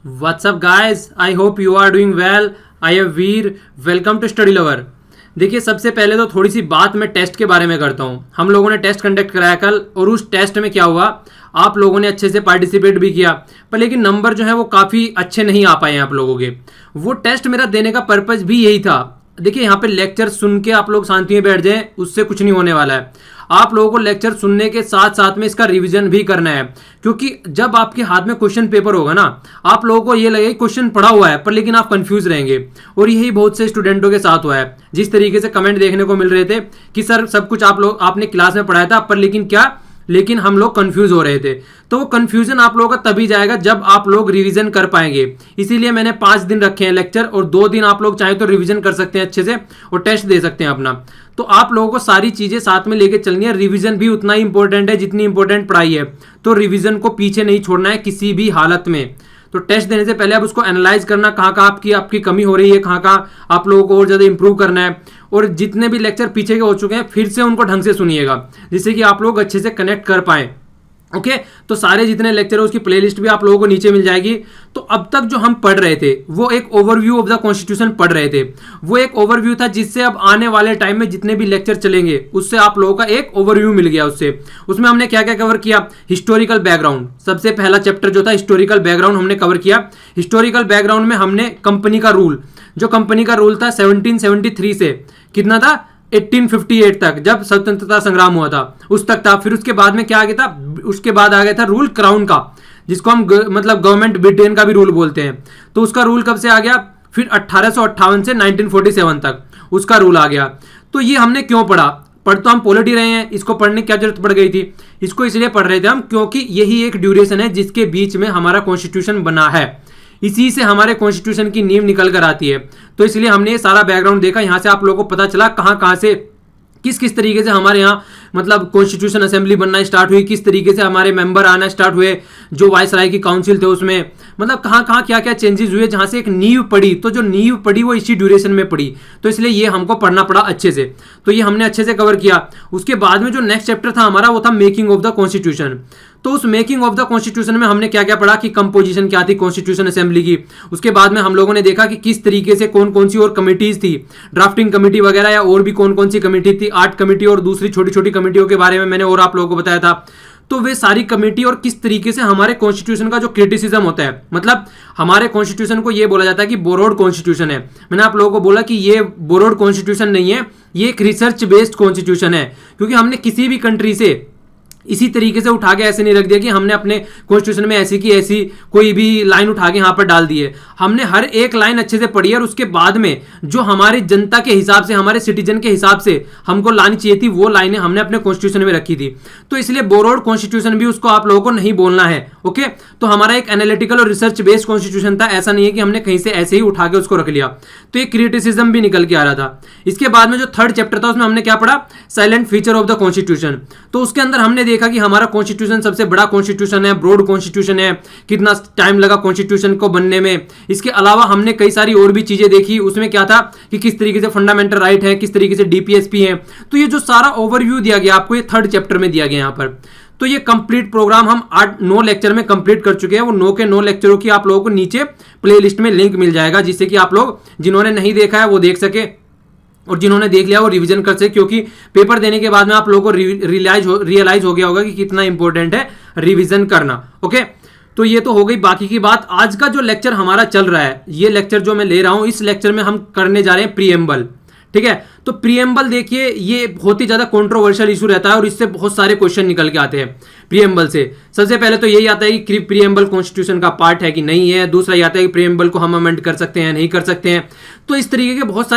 What's up guys? I hope you are doing well. I am Veer. Welcome to study lover. देखिए, सबसे पहले तो थोड़ी सी बात मैं टेस्ट के बारे में करता हूँ. हम लोगों ने टेस्ट कंडक्ट कराया कल और उस टेस्ट में क्या हुआ, आप लोगों ने अच्छे से पार्टिसिपेट भी किया, पर लेकिन नंबर जो है वो काफ़ी अच्छे नहीं आ पाए हैं आप लोगों के. वो टेस्ट मेरा देने का पर्पज़ भी यही था. देखिए, यहाँ पे लेक्चर सुन के आप लोग शांति में बैठ जाएं, उससे कुछ नहीं होने वाला है. आप लोगों को लेक्चर सुनने के साथ साथ में इसका रिवीजन भी करना है, क्योंकि जब आपके हाथ में क्वेश्चन पेपर होगा ना, आप लोगों को ये लगेगा क्वेश्चन पढ़ा हुआ है पर लेकिन आप कंफ्यूज रहेंगे. और यही बहुत से स्टूडेंटों के साथ हुआ है. जिस तरीके से कमेंट देखने को मिल रहे थे कि सर सब कुछ आपने क्लास में पढ़ाया था, पर लेकिन हम लोग कंफ्यूज हो रहे थे. तो वो कंफ्यूजन आप लोगों का तभी जाएगा जब आप लोग रिवीजन कर पाएंगे. इसीलिए मैंने 5 दिन रखे हैं लेक्चर, और 2 दिन आप लोग चाहे तो रिवीजन कर सकते हैं अच्छे से और टेस्ट दे सकते हैं अपना. तो आप लोगों को सारी चीजें साथ में लेके चलनी है. रिवीजन भी उतना ही इंपॉर्टेंट है जितनी इंपॉर्टेंट पढ़ाई है. तो रिवीजन को पीछे नहीं छोड़ना है किसी भी हालत में. तो टेस्ट देने से पहले आप उसको एनालाइज करना, कहाँ कहाँ आपकी कमी हो रही है, कहाँ कहाँ आप लोगों को और ज़्यादा इंप्रूव करना है. और जितने भी लेक्चर पीछे के हो चुके हैं फिर से उनको ढंग से सुनिएगा, जिससे कि आप लोग अच्छे से कनेक्ट कर पाएं. ओके, तो सारे जितने लेक्चर है उसकी प्लेलिस्ट भी आप लोगों को नीचे मिल जाएगी. तो अब तक जो हम पढ़ रहे थे वो एक ओवरव्यू ऑफ द कॉन्स्टिट्यूशन पढ़ रहे थे. वो एक ओवरव्यू था जिससे अब आने वाले टाइम में जितने भी लेक्चर चलेंगे उससे आप लोगों का एक ओवरव्यू मिल गया. उसमें हमने क्या क्या कवर किया. हिस्टोरिकल बैकग्राउंड, सबसे पहला चैप्टर जो था हिस्टोरिकल बैकग्राउंड हमने कवर किया. हिस्टोरिकल बैकग्राउंड में हमने कंपनी का रूल, जो कंपनी का रूल था 1773 से कितना था 1858 तक, जब स्वतंत्रता संग्राम हुआ था उस तक था. फिर उसके बाद में क्या आ गया था, उसके बाद आ गया था रूल क्राउन का, जिसको हम मतलब गवर्नमेंट ब्रिटेन का भी रूल बोलते हैं. तो उसका रूल कब से आ गया, फिर 1858 से 1947 तक उसका रूल आ गया. तो ये हमने क्यों पढ़ा, पढ़ तो हम पॉलिटी रहे हैं, इसको पढ़ने की क्या जरूरत पड़ गई थी. इसको इसलिए पढ़ रहे थे हम क्योंकि यही एक ड्यूरेशन है जिसके बीच में हमारा कॉन्स्टिट्यूशन बना है. इसी से हमारे कॉन्स्टिट्यूशन की नींव निकल कर आती है. तो इसलिए हमने ये सारा बैकग्राउंड देखा. यहाँ से आप लोगों को पता चला कहाँ कहाँ से किस किस तरीके से हमारे यहाँ मतलब कॉन्स्टिट्यूशन असेंबली बनना स्टार्ट हुई, किस तरीके से हमारे मेंबर आना स्टार्ट हुए, जो वायसराय की काउंसिल थे उसमें मतलब कहाँ कहाँ क्या क्या चेंजेस हुए, जहाँ से एक नींव पड़ी. तो जो नींव पड़ी वो इसी ड्यूरेशन में पड़ी. तो इसलिए ये हमको पढ़ना पड़ा अच्छे से. तो ये हमने अच्छे से कवर किया. उसके बाद में जो नेक्स्ट चैप्टर था हमारा वो था मेकिंग ऑफ द कॉन्स्टिट्यूशन. तो उस मेकिंग ऑफ द कॉन्स्टिट्यूशन में हमने क्या क्या पढ़ा कि कंपोजिशन क्या थी कॉन्स्टिट्यूशन असेंबली की. उसके बाद में हम लोगों ने देखा कि किस तरीके से कौन कौन सी और कमिटीज थी, ड्राफ्टिंग कमेटी वगैरह या और भी कौन कौन सी कमेटी थी, 8 कमेटी और दूसरी छोटी छोटी कमेटियों के बारे में मैंने और आप लोगों को बताया था. तो वे सारी कमेटी और किस तरीके से हमारे कॉन्स्टिट्यूशन का जो क्रिटिसिज्म होता है, मतलब हमारे कॉन्स्टिट्यूशन को ये बोला जाता है कि बोरोड कॉन्स्टिट्यूशन है. मैंने आप लोगों को बोला कि ये बोरोड कॉन्स्टिट्यूशन नहीं है, ये एक रिसर्च बेस्ड कॉन्स्टिट्यूशन है. क्योंकि हमने किसी भी कंट्री से इसी तरीके से उठा के ऐसे नहीं रख दिया कि हमने अपने कॉन्स्टिट्यूशन में ऐसी की ऐसी कोई भी लाइन उठा के यहाँ पर डाल दी है. हमने हर एक लाइन अच्छे से पढ़ी है और उसके बाद में जो हमारी जनता के हिसाब से, हमारे सिटीजन के हिसाब से हमको लानी चाहिए थी वो लाइनें हमने अपने कॉन्स्टिट्यूशन में रखी थी. तो इसलिए बोरोड कॉन्स्टिट्यूशन भी उसको आप लोगों को नहीं बोलना है. ओके, तो हमारा एक एनालिटिकल और रिसर्च बेस्ड कॉन्स्टिट्यूशन था. ऐसा नहीं है कि हमने कहीं से ऐसे ही उठा के उसको रख लिया. तो एक क्रिटिसिज्म भी निकल के आ रहा था. इसके बाद में जो थर्ड चैप्टर था उसमें हमने क्या पढ़ा, silent feature of the constitution. तो उसके अंदर हमने देखा कि हमारा कॉन्स्टिट्यूशन सबसे बड़ा कॉन्स्टिट्यूशन है, ब्रॉड कॉन्स्टिट्यूशन है, कितना टाइम लगा कॉन्स्टिट्यूशन को बनने में. इसके अलावा हमने कई सारी और भी चीजें देखी. उसमें क्या था कि किस तरीके से फंडामेंटल राइट है, किस तरीके से डीपीएसपी है. तो ये जो सारा ओवरव्यू दिया गया आपको, ये थर्ड चैप्टर में दिया गया यहाँ पर. तो ये कंप्लीट प्रोग्राम हम 9 लेक्चर में कंप्लीट कर चुके हैं. वो 9 के 9 लेक्चरों की आप लोगों को नीचे प्लेलिस्ट में लिंक मिल जाएगा, जिससे कि आप लोग जिन्होंने नहीं देखा है वो देख सके और जिन्होंने देख लिया वो रिवीजन कर सके. क्योंकि पेपर देने के बाद में आप लोगों को रियलाइज हो गया होगा कि कितना इंपॉर्टेंट है रिवीजन करना. ओके, तो ये तो हो गई बाकी की बात. आज का जो लेक्चर हमारा चल रहा है, ये लेक्चर जो मैं ले रहा हूं, इस लेक्चर में हम करने जा रहे हैं प्रीएम्बल. ठीक है, तो प्रीएम्बल देखिए ये बहुत ही ज्यादा कंट्रोवर्शियल इशू रहता है और इससे बहुत सारे क्वेश्चन निकल के आते हैं प्रीएम्बल से. सबसे पहले तो यही आता है कि प्रीएम्बल कॉन्स्टिट्यूशन का पार्ट है कि नहीं है. दूसरा ये आता है कि प्रीएम्बल को हम अमेंड कर सकते हैं नहीं कर सकते हैं. तो इस तरीके के बहुत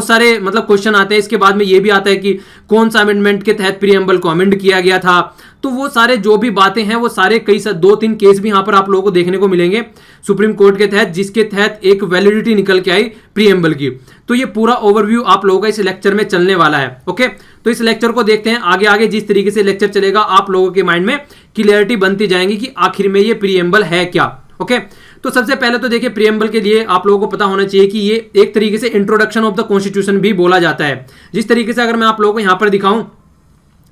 सारे मतलब क्वेश्चन आते हैं. इसके बाद में ये भी आता है कि कौन सा अमेंडमेंट के तहत प्रीएम्बल को अमेंड किया गया था. तो वो सारे जो भी बातें हैं वो सारे 2-3 केस भी यहाँ पर आप लोगों को देखने को मिलेंगे सुप्रीम कोर्ट के तहत, जिसके तहत एक वैलिडिटी निकल के आई प्रीएम्बल की. तो ये पूरा ओवरव्यू आप लोगों का इस लेक्चर में चलने वाला है. ओके, तो इस लेक्चर को देखते हैं. आगे आगे जिस तरीके से लेक्चर चलेगा आप लोगों के माइंड में क्लियरिटी बनती जाएगी कि आखिर में ये प्रीएम्बल है क्या. ओके, तो सबसे पहले तो देखिए प्रीएम्बल के लिए आप लोगों को पता होना चाहिए कि ये एक तरीके से इंट्रोडक्शन ऑफ द कॉन्स्टिट्यूशन भी बोला जाता है. जिस तरीके से अगर मैं आप लोगों को यहां पर दिखाऊं,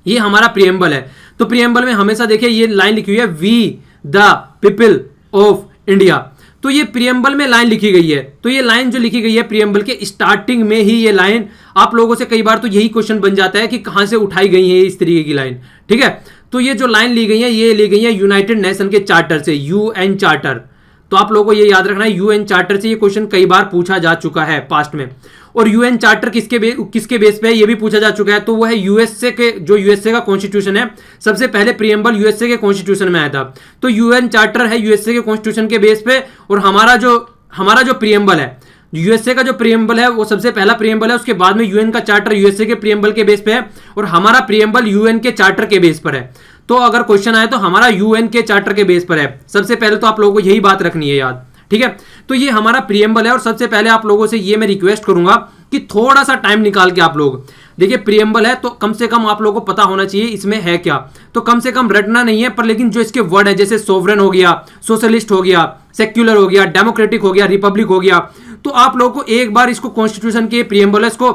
ये हमारा प्रीएम्बल है. तो प्रीएम्बल में हमेशा देखिए ये लाइन लिखी हुई है we the people of India. तो ये प्रियम्बल में लाइन लिखी गई है, तो ये लाइन जो लिखी गई है प्रियम्बल के स्टार्टिंग में ही, ये लाइन आप लोगों से कई बार तो यही क्वेश्चन बन जाता है कि कहां से उठाई गई है इस तरीके की लाइन। ठीक है, तो ये जो लाइन ली गई है ये ली गई है यूनाइटेड नेशन के चार्टर से, यूएन चार्टर। तो आप लोगों को ये याद रखना है, यूएन चार्टर से ये क्वेश्चन कई बार पूछा जा चुका है पास्ट में। और यूएन चार्टर किसके बेस पे है ये भी पूछा जा चुका है, तो वो है यूएसए के, जो यूएसए का कॉन्स्टिट्यूशन है, सबसे पहले प्रियम्बल यूएसए के कॉन्स्टिट्यूशन में आया था। तो यूएन चार्टर है यूएसए के कॉन्स्टिट्यूशन के बेस पे, और हमारा जो प्रियम्बल है, यूएसए का जो प्रियम्बल है वो सबसे पहला प्रियम्बल है, उसके बाद में यूएन का चार्टर यूएसए के प्रियम्बल के बेस पे है, और हमारा प्रियम्बल यूएन के चार्टर के बेस पर है। तो अगर क्वेश्चन आए तो हमारा यूएन के चार्टर के बेस पर है, सबसे पहले तो आप लोगों को यही बात रखनी है याद। ठीक है, तो ये हमारा प्रियम्बल है, और सबसे पहले आप लोगों से ये मैं रिक्वेस्ट करूंगा कि थोड़ा सा टाइम निकाल के आप लोग देखिए, प्रियम्बल है तो कम से कम आप लोगों को पता होना चाहिए इसमें है क्या, तो कम से कम रटना नहीं है, पर लेकिन जो इसके वर्ड है जैसे सोवरेन हो गया, सोशलिस्ट हो गया, सेक्युलर हो गया, डेमोक्रेटिक हो गया, रिपब्लिक हो गया, तो आप लोगों को एक बार इसको कॉन्स्टिट्यूशन के प्रियम्बल है इसको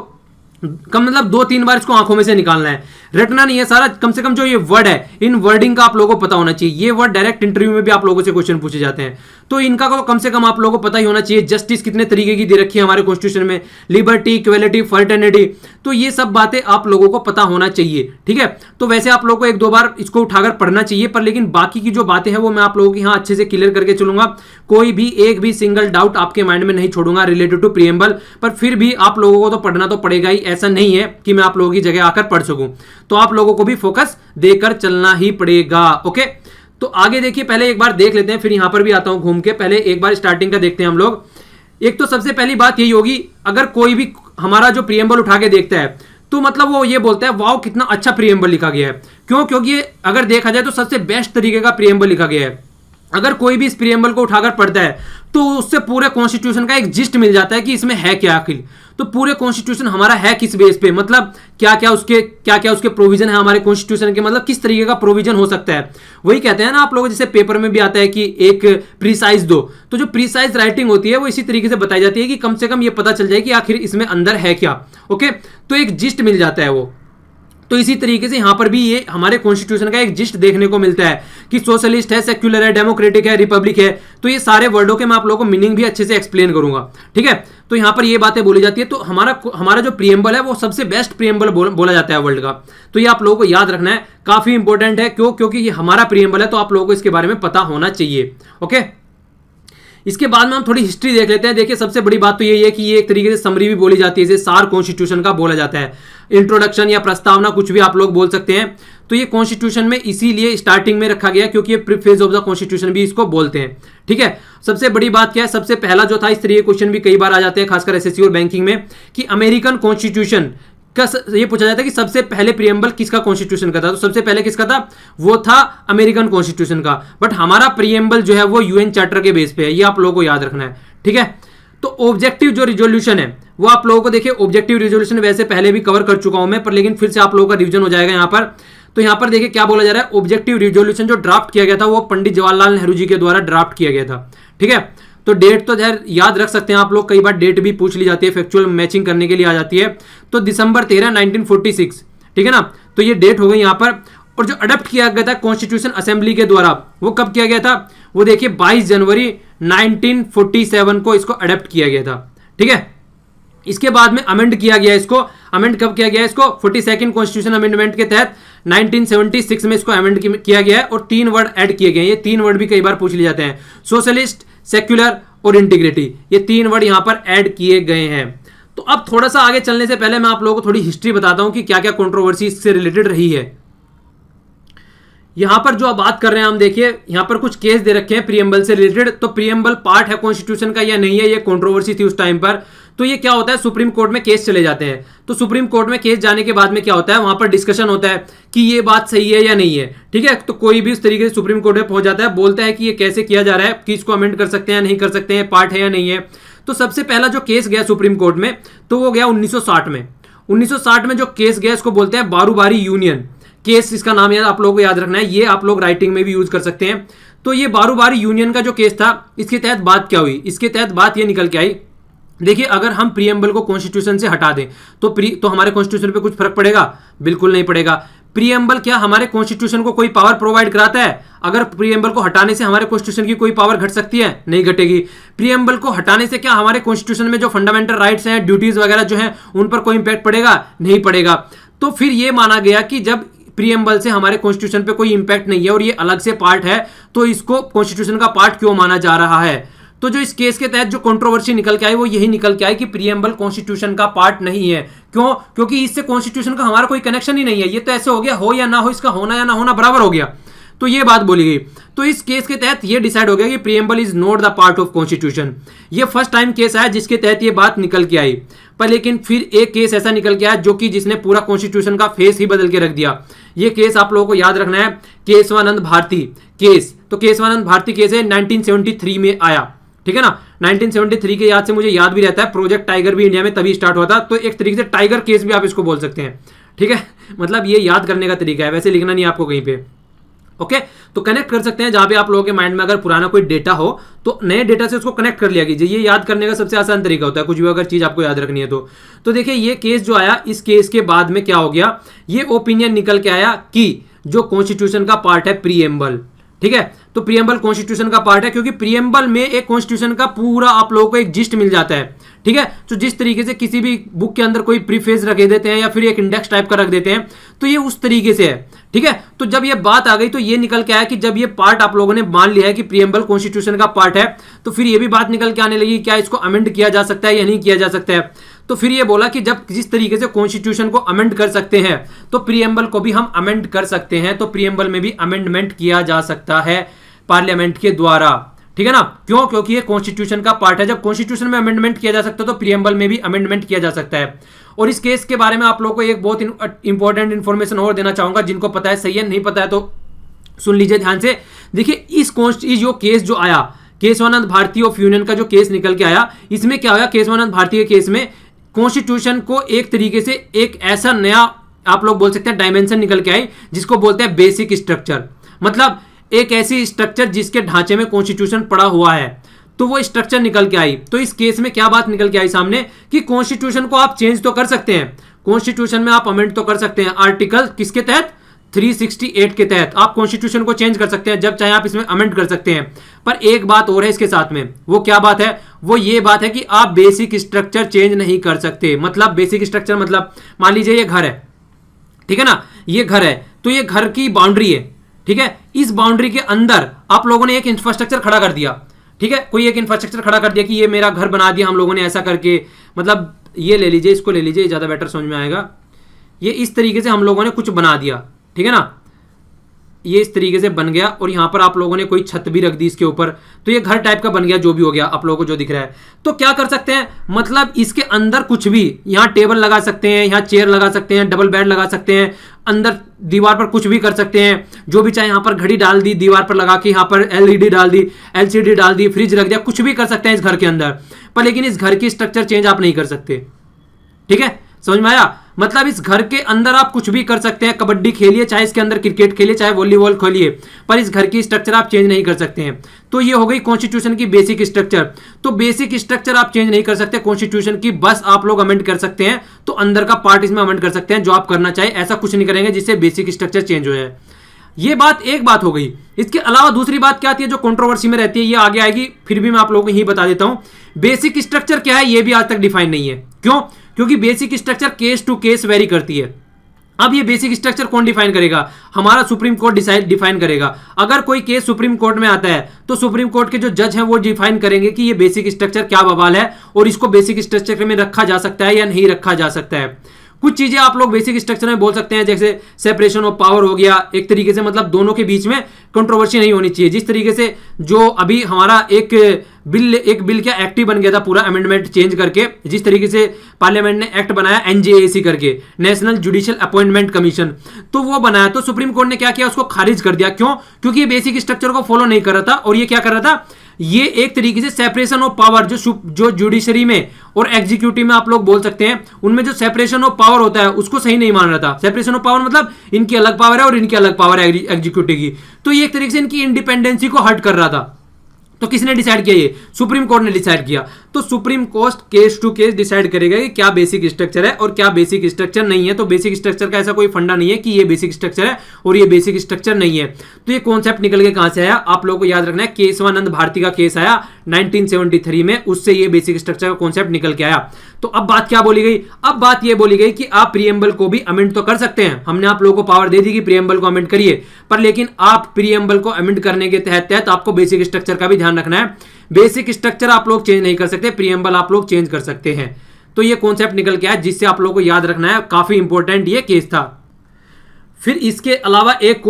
कम मतलब 2-3 बार इसको आंखों में से निकालना है, रटना नहीं है सारा, कम से कम जो ये वर्ड है इन वर्डिंग का आप लोगों को पता होना चाहिए। ये वर्ड डायरेक्ट इंटरव्यू में भी आप लोगों से क्वेश्चन पूछे जाते हैं, तो इनका को कम से कम आप लोगों को पता ही होना चाहिए। जस्टिस कितने तरीके की दे रखी है हमारे कॉन्स्टिट्यूशन में, लिबर्टी, इक्वेलिटी, फर्टर्निटी, तो ये सब बातें आप लोगों को पता होना चाहिए। ठीक है, तो वैसे आप लोगों को 1-2 बार इसको उठाकर पढ़ना चाहिए, पर लेकिन बाकी की जो बातें हैं वो मैं आप लोगों की यहाँ अच्छे से क्लियर करके चलूंगा, कोई भी एक भी सिंगल डाउट आपके माइंड में नहीं छोड़ूंगा रिलेटेड टू प्रियम्बल। पर फिर भी आप लोगों को तो पढ़ना तो पड़ेगा ही, ऐसा नहीं है कि मैं आप लोगों की जगह आकर पढ़ सकूं, तो आप लोगों को भी फोकस देकर चलना ही पड़ेगा। ओके, तो आगे देखिए, पहले एक बार देख लेते हैं, फिर यहां पर भी आता हूं घूम के। पहले एक बार स्टार्टिंग का देखते हैं हम लोग। एक तो सबसे पहली बात यही होगी, अगर कोई भी हमारा जो प्रियम्बल उठा के देखता है तो मतलब वो ये बोलता है वाओ कितना अच्छा प्रियम्बल लिखा गया है। क्यों? क्योंकि ये अगर देखा जाए तो सबसे बेस्ट तरीके का प्रियम्बल लिखा गया है। अगर कोई भी इस प्रियम्बल को उठाकर पढ़ता है तो उससे पूरे कॉन्स्टिट्यूशन का एक जिस्ट मिल जाता है कि इसमें है क्या आखिर, तो पूरे कॉन्स्टिट्यूशन हमारा है किस बेस पे, मतलब क्या क्या उसके प्रोविजन है हमारे कॉन्स्टिट्यूशन के, मतलब किस तरीके का प्रोविजन हो सकता है। वही कहते हैं ना आप लोग, जैसे पेपर में भी आता है कि एक प्रीसाइज दो, तो जो प्रीसाइज राइटिंग होती है वो इसी तरीके से बताई जाती है कि कम से कम ये पता चल जाए कि आखिर इसमें अंदर है क्या। ओके, तो एक जिस्ट मिल जाता है वो। तो इसी तरीके से यहां पर भी ये हमारे कॉन्स्टिट्यूशन का एक जिस्ट देखने को मिलता है कि सोशलिस्ट है, सेक्युलर है, डेमोक्रेटिक है, रिपब्लिक है। तो ये सारे वर्डों के मैं आप लोगों को मीनिंग भी अच्छे से एक्सप्लेन करूंगा। ठीक है, तो यहां पर ये बातें बोली जाती है। तो हमारा जो प्रियम्बल है वो सबसे बेस्ट प्रियम्बल बोला जाता है वर्ल्ड का। तो ये आप लोगों को याद रखना है, काफी इंपॉर्टेंट है। क्यों? क्योंकि ये हमारा प्रियम्बल है, तो आप लोगों को इसके बारे में पता होना चाहिए। ओके, इसके बाद में हम थोड़ी हिस्ट्री देख लेते हैं। देखिए, सबसे बड़ी बात तो यही है कि ये एक तरीके से समरी भी बोली जाती है, जैसे सार कॉन्स्टिट्यूशन का बोला जाता है, इंट्रोडक्शन या प्रस्तावना कुछ भी आप लोग बोल सकते हैं। तो ये कॉन्स्टिट्यूशन में इसीलिए स्टार्टिंग में रखा गया क्योंकि ये प्रीफेज ऑफ द कॉन्स्टिट्यूशन भी इसको बोलते हैं। ठीक है, सबसे बड़ी बात क्या है, सबसे पहला जो था, इस तरीके क्वेश्चन भी कई बार आ जाते हैं खासकर एसएससी और बैंकिंग में, कि अमेरिकन कॉन्स्टिट्यूशन का ये पूछा जाता है कि सबसे पहले प्रियम्बल किसका कॉन्स्टिट्यूशन का था। तो सबसे पहले किसका था? वो था अमेरिकन कॉन्स्टिट्यूशन का। बट हमारा प्रियम्बल जो है वो यूएन चार्टर के बेस पे है, ये आप लोगों को याद रखना है। ठीक है, तो ऑब्जेक्टिव जो रिजोल्यूशन है वो आप लोगों को देखिए, ऑब्जेक्टिव रिजोल्यूशन वैसे पहले भी कवर कर चुका हूं मैं, पर लेकिन फिर से आप लोगों का रिवीजन हो जाएगा यहां पर। तो यहां पर देखिए क्या बोला जा रहा है, ऑब्जेक्टिव रिजोल्यूशन जो ड्राफ्ट किया गया था वो पंडित जवाहरलाल नेहरू जी के द्वारा ड्राफ्ट किया गया था। ठीक है, तो डेट तो याद रख सकते हैं आप लोग, कई बार डेट भी पूछ ली जाती है, फैक्चुअल मैचिंग करने के लिए आ जाती है। तो दिसंबर 13, 1946, ठीक है ना, तो ये डेट हो गई यहां पर। और जो अडॉप्ट किया गया था कॉन्स्टिट्यूशन असेंबली के द्वारा, वो कब किया गया था? वो देखिए 22 जनवरी 1947 को इसको अडॉप्ट किया गया था। ठीक है, इसके बाद में अमेंड किया गया, इसको अमेंड कब किया गया? इसको 42nd कॉन्स्टिट्यूशन अमेंडमेंट के तहत 1976 में इसको अमेंड किया गया है, और 3 वर्ड ऐड किए गए। ये 3 वर्ड भी कई बार पूछ लिए जाते हैं, सोशलिस्ट, सेक्युलर और इंटीग्रिटी, ये 3 वर्ड यहां पर ऐड किए गए हैं। तो अब थोड़ा सा आगे चलने से पहले मैं आप लोगों को थोड़ी हिस्ट्री बताता हूं कि क्या क्या कंट्रोवर्सी इससे रिलेटेड रही है। यहां पर जो बात कर रहे हैं हम, देखिए यहां पर कुछ केस दे रखे हैं प्रियम्बल से रिलेटेड। तो प्रियम्बल पार्ट है कॉन्स्टिट्यूशन का या नहीं है, ये कंट्रोवर्सी थी उस टाइम पर। तो ये क्या होता है, सुप्रीम कोर्ट में केस चले जाते हैं। तो सुप्रीम कोर्ट में केस जाने के बाद में क्या होता है, वहां पर डिस्कशन होता है कि ये बात सही है या नहीं है। ठीक है, तो कोई भी इस तरीके से सुप्रीम कोर्ट में पहुंच जाता है, बोलता है कि ये कैसे किया जा रहा है, कि इसको अमेंड कर सकते हैं नहीं कर सकते हैं, पार्ट है या नहीं है। तो सबसे पहला जो केस गया सुप्रीम कोर्ट में, तो वो गया 1960 में। 1960 में जो केस गया इसको बोलते हैं बारूबारी यूनियन केस, इसका नाम याद आप लोगों को याद रखना है, ये आप लोग राइटिंग में भी यूज कर सकते हैं। तो ये बारूबारी यूनियन का जो केस था, इसके तहत बात क्या हुई, इसके तहत बात ये निकल के आई, देखिए अगर हम प्रियम्बल को कॉन्स्टिट्यूशन से हटा दें तो हमारे कॉन्स्टिट्यूशन पे कुछ फर्क पड़ेगा? बिल्कुल नहीं पड़ेगा। प्रीएम्बल क्या हमारे कॉन्स्टिट्यूशन को कोई पावर प्रोवाइड कराता है? अगर प्रीएम्बल को हटाने से हमारे कॉन्स्टिट्यूशन की कोई पावर घट सकती है? नहीं घटेगी। प्रीएम्बल को हटाने से क्या हमारे कॉन्स्टिट्यूशन में जो फंडामेंटल राइट्स हैं, ड्यूटीज वगैरह जो हैं, उन पर कोई इंपैक्ट पड़ेगा? नहीं पड़ेगा। तो फिर यह माना गया कि जब प्रीएम्बल से हमारे कॉन्स्टिट्यूशन पे कोई इंपैक्ट नहीं है और ये अलग से पार्ट है, तो इसको कॉन्स्टिट्यूशन का पार्ट क्यों माना जा रहा है? तो जो इस केस के तहत जो कंट्रोवर्सी निकल के आई वो यही निकल के आई कि प्रीएम्बल कॉन्स्टिट्यूशन का पार्ट नहीं है। क्यों? क्योंकि इससे कॉन्स्टिट्यूशन का हमारा कोई कनेक्शन ही नहीं है। ये तो ऐसे हो गया, हो या ना हो, इसका होना या ना होना बराबर हो गया। तो ये बात बोली गई। तो इस केस के तहत ये डिसाइड हो गया कि preamble is not the part of constitution. ये फर्स्ट टाइम केस आया जिसके तहत ये बात निकल के आई। पर लेकिन फिर एक केस ऐसा निकल के आया जो कि जिसने पूरा कॉन्स्टिट्यूशन का फेस ही बदल के रख दिया। ये केस आप लोगों को याद रखना है, केशवानंद भारती केस। तो केशवानंद भारती केस है 1973 में आया, ठीक है ना। 1973 के याद से मुझे याद भी रहता है, प्रोजेक्ट टाइगर भी इंडिया में तभी स्टार्ट हुआ था। तो एक तरीके से टाइगर केस भी आप इसको बोल सकते हैं, ठीक है। मतलब ये याद करने का तरीका है, वैसे लिखना नहीं आपको कहीं पे। ओके, तो कनेक्ट कर सकते हैं जहां पे आप लोगों के माइंड में अगर पुराना कोई डेटा हो तो नए डेटा से उसको कनेक्ट कर लिया कीजिए। ये याद करने का सबसे आसान तरीका होता है, कुछ भी अगर चीज आपको याद रखनी है तो देखिए ये केस जो आया, इस केस के बाद में क्या हो गया, ये ओपिनियन निकल के आया कि जो कॉन्स्टिट्यूशन का पार्ट है प्रीएम्बल, ठीक है। तो प्रीएम्बल कॉन्स्टिट्यूशन का पार्ट है क्योंकि प्रीएम्बल में एक कॉन्स्टिट्यूशन का पूरा आप लोगों को एक जिस्ट मिल जाता है, ठीक है। तो जिस तरीके से किसी भी बुक के अंदर कोई प्रीफेस रख देते हैं या फिर एक इंडेक्स टाइप का रख देते हैं, तो ये उस तरीके से है, ठीक है। तो जब ये बात आ गई तो ये निकल के आया कि जब ये पार्ट आप लोगों ने मान लिया है कि प्रीएम्बल कॉन्स्टिट्यूशन का पार्ट है, तो फिर ये भी बात निकल के आने लगी क्या इसको अमेंड किया जा सकता है या नहीं किया जा सकता है। तो फिर ये बोला कि जब जिस तरीके से कॉन्स्टिट्यूशन को अमेंड कर सकते हैं तो प्रीएम्बल को भी हम अमेंड कर सकते हैं। तो प्रीएम्बल में भी अमेंडमेंट किया जा सकता है पार्लियामेंट के द्वारा, ठीक है ना। क्यों? क्योंकि ये कॉन्स्टिट्यूशन का पार्ट है। जब कॉन्स्टिट्यूशन में अमेंडमेंट किया जा सकता है तो प्रीएम्बल में भी अमेंडमेंट किया जा सकता है। और इस केस के बारे में आप लोगों को एक बहुत इंपॉर्टेंट इंफॉर्मेशन और देना चाहूंगा, जिनको पता है सही है, नहीं पता है तो सुन लीजिए ध्यान से। देखिए इस जो केस जो आया, केशवानंद भारती ऑफ यूनियन का जो केस निकल के आया, इसमें क्या होगा, केशवानंद भारती के केस में कॉन्स्टिट्यूशन को एक तरीके से एक ऐसा नया आप लोग बोल सकते हैं डायमेंशन निकल के आई जिसको बोलते हैं बेसिक स्ट्रक्चर। मतलब एक ऐसी स्ट्रक्चर जिसके ढांचे में कॉन्स्टिट्यूशन पड़ा हुआ है, तो वो स्ट्रक्चर निकल के आई। तो इस केस में क्या बात निकल के आई सामने कि कॉन्स्टिट्यूशन को आप चेंज तो कर सकते हैं, कॉन्स्टिट्यूशन में आप अमेंड तो कर सकते हैं। आर्टिकल किसके तहत? 368 के तहत आप कॉन्स्टिट्यूशन को चेंज कर सकते हैं, जब चाहे आप इसमें अमेंड कर सकते हैं। पर एक बात और है इसके साथ में, वो क्या बात है? वो ये बात है कि आप बेसिक स्ट्रक्चर चेंज नहीं कर सकते। मतलब बेसिक स्ट्रक्चर मतलब मान लीजिए ये घर है, ठीक है ना, ये घर है, तो ये घर की बाउंड्री है, ठीक है। इस बाउंड्री के अंदर आप लोगों ने एक इंफ्रास्ट्रक्चर खड़ा कर दिया, ठीक है, कोई एक इंफ्रास्ट्रक्चर खड़ा कर दिया कि ये मेरा घर बना दिया हम लोगों ने ऐसा करके। मतलब ये ले लीजिए, इसको ले लीजिए, ज़्यादा बेटर समझ में आएगा। ये इस तरीके से हम लोगों ने कुछ बना दिया, ठीक है ना, ये इस तरीके से बन गया और यहाँ पर आप लोगों ने कोई छत भी रख दी इसके ऊपर, तो ये घर टाइप का बन गया, जो भी हो गया आप लोगों को जो दिख रहा है। तो क्या कर सकते हैं, मतलब इसके अंदर कुछ भी, यहाँ टेबल लगा सकते हैं, यहाँ चेयर लगा सकते हैं, डबल बेड लगा सकते हैं, अंदर दीवार पर कुछ भी कर सकते हैं, जो भी चाहे। यहाँ पर घड़ी डाल दी दीवार पर लगा के, यहाँ पर एलईडी डाल दी, एलसीडी डाल दी, फ्रिज रख दिया, कुछ भी कर सकते हैं इस घर के अंदर। पर लेकिन इस घर की स्ट्रक्चर चेंज आप नहीं कर सकते, ठीक है, समझ में आया। मतलब इस घर के अंदर आप कुछ भी कर सकते हैं, कबड्डी खेलिए, चाहे इसके अंदर क्रिकेट खेलिए, चाहे वॉलीबॉल खेलिए, पर इस घर की स्ट्रक्चर आप चेंज नहीं कर सकते हैं। तो ये हो गई कॉन्स्टिट्यूशन की बेसिक स्ट्रक्चर। तो बेसिक स्ट्रक्चर आप चेंज नहीं कर सकते कॉन्स्टिट्यूशन की, बस आप लोग अमेंड कर सकते हैं। तो अंदर का पार्ट इसमें अमेंड कर सकते हैं, जो आप करना चाहे, ऐसा कुछ नहीं करेंगे जिससे बेसिक स्ट्रक्चर चेंज हो जाए। ये बात एक बात हो गई। इसके अलावा दूसरी बात क्या आती है जो कंट्रोवर्सी में रहती है, ये आगे आएगी, फिर भी मैं आप लोगों को यही बता देता हूं। बेसिक स्ट्रक्चर क्या है ये भी आज तक डिफाइन नहीं है। क्यों? क्योंकि basic structure case to case vary करती है। अब ये बेसिक स्ट्रक्चर कौन डिफाइन करेगा? हमारा सुप्रीम कोर्ट डिफाइन करेगा। अगर कोई केस सुप्रीम कोर्ट में आता है तो सुप्रीम कोर्ट के जो जज हैं वो डिफाइन करेंगे कि ये बेसिक स्ट्रक्चर क्या बवाल है और इसको बेसिक स्ट्रक्चर में रखा जा सकता है या नहीं रखा जा सकता है। कुछ चीजें आप लोग बेसिक स्ट्रक्चर में बोल सकते हैं, जैसे सेपरेशन ऑफ पावर हो गया एक तरीके से, मतलब दोनों के बीच में कंट्रोवर्सी नहीं होनी चाहिए। जिस तरीके से जो अभी हमारा एक बिल क्या एक्ट ही बन गया था पूरा अमेंडमेंट चेंज करके, जिस तरीके से पार्लियामेंट ने एक्ट बनाया एनजेएसी करके, नेशनल जुडिशियल अपॉइंटमेंट कमीशन, तो वो बनाया, तो सुप्रीम कोर्ट ने क्या किया, उसको खारिज कर दिया। क्यों? क्योंकि ये बेसिक स्ट्रक्चर को फॉलो नहीं कर रहा था। और ये क्या कर रहा था, ये एक तरीके से सेपरेशन ऑफ पावर जो जुडिशरी में और एग्जीक्यूटिव में आप लोग बोल सकते हैं, उनमें जो सेपरेशन ऑफ पावर होता है उसको सही नहीं मान रहा था। सेपरेशन ऑफ पावर मतलब इनकी अलग पावर है और इनकी अलग पावर है एग्जीक्यूटिव की, तो ये एक तरीके से इनकी इंडिपेंडेंसी को हर्ट कर रहा था। तो किसने डिसाइड किया? ये सुप्रीम कोर्ट ने डिसाइड किया। तो supreme court case to case decide करेगा कि क्या बेसिक स्ट्रक्चर है और क्या बेसिक स्ट्रक्चर नहीं है। तो बेसिक स्ट्रक्चर का ऐसा कोई फंडा नहीं है कि ये बेसिक स्ट्रक्चर है और ये बेसिक स्ट्रक्चर नहीं है। तो ये कॉन्सेप्ट निकल के कहां से आया? आप लोगों को याद रखना है, केशवानंद भारती का केस आया 1973 में, उससे ये बेसिक स्ट्रक्चर का कॉन्सेप्ट निकल के आया। तो अब बात क्या बोली गई? अब बात ये बोली गई कि आप प्रीएम्बल को भी अमेंड तो कर सकते हैं। हमने आप लोगों को पावर दे दी कि प्रीएम्बल को अमेंड करिए, पर लेकिन आप प्रीएम्बल को अमेंड करने के तहत आपको बेसिक स्ट्रक्चर का भी ध्यान रखना है। बेसिक स्ट्रक्चर आप लोग चेंज नहीं कर सकते, प्रीएम्बल आप लोग चेंज कर सकते हैं। तो ये कॉन्सेप्ट निकल के आया, जिससे आप लोगों को याद रखना है, काफी इंपॉर्टेंट ये केस था। फिर इसके अलावा एक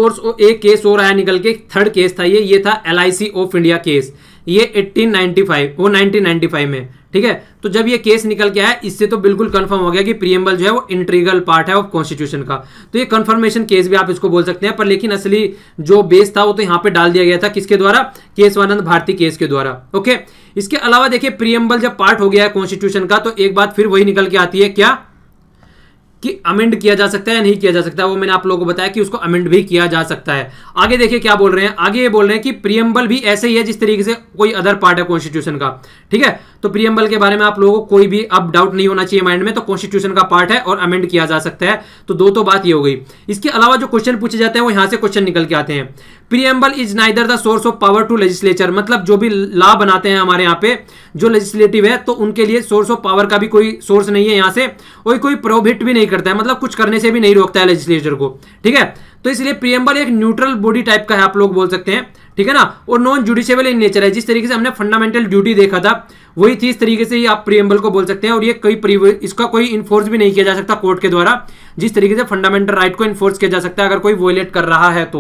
केस और आया निकल के, थर्ड केस था ये था LIC ऑफ इंडिया केस। ये 1995 में, ठीक है। तो जब ये केस निकल के आया, इससे तो बिल्कुल कंफर्म हो गया कि प्रीएम्बल जो है वो इंटीग्रल पार्ट है ऑफ कॉन्स्टिट्यूशन का। तो ये कंफर्मेशन केस भी आप इसको बोल सकते हैं, पर लेकिन असली जो बेस था वो तो यहाँ पे डाल दिया गया था, किसके द्वारा? केशवानंद भारती केस के द्वारा। ओके, इसके अलावा देखिए, प्रीएम्बल जब पार्ट हो गया है कॉन्स्टिट्यूशन का, तो एक बात फिर वही निकल के आती है, क्या कि अमेंड किया जा सकता है या नहीं किया जा सकता। वो मैंने आप लोगों को बताया कि उसको अमेंड भी किया जा सकता है। आगे देखिए क्या बोल रहे हैं, आगे ये बोल रहे हैं कि प्रीएम्बल भी ऐसे ही है जिस तरीके से कोई अदर पार्ट है कॉन्स्टिट्यूशन का, ठीक है। तो प्रीएम्बल के बारे में आप लोगों को कोई भी अब डाउट नहीं होना चाहिए माइंड में, तो कॉन्स्टिट्यूशन का पार्ट है और अमेंड किया जा सकता है। तो बात ये हो गई। इसके अलावा जो क्वेश्चन पूछे जाते हैं वो यहां से क्वेश्चन निकल के आते हैं। Preamble is neither the source of power to legislature, मतलब जो भी लॉ बनाते हैं हमारे यहाँ पे जो लेजिस्लेटिव है, तो उनके लिए सोर्स ऑफ पावर का भी कोई सोर्स नहीं है यहाँ से, और कोई प्रोहिबिट भी नहीं करता है, मतलब कुछ करने से भी नहीं रोकता है लेजिस्लेचर को, ठीक है। तो इसलिए प्रीएम्बल एक न्यूट्रल बॉडी टाइप का है, आप लोग बोल सकते हैं, ठीक है ना, और नॉन जुडिशियबल इन नेचर है। जिस तरीके से हमने फंडामेंटल ड्यूटी देखा था, वही थी, इस तरीके से ही आप प्रीएम्बल को बोल सकते हैं। और ये इसका कोई इन्फोर्स भी नहीं किया जा सकता कोर्ट के द्वारा, जिस तरीके से फंडामेंटल राइट को इन्फोर्स किया जा सकता है अगर कोई वोलेट कर रहा है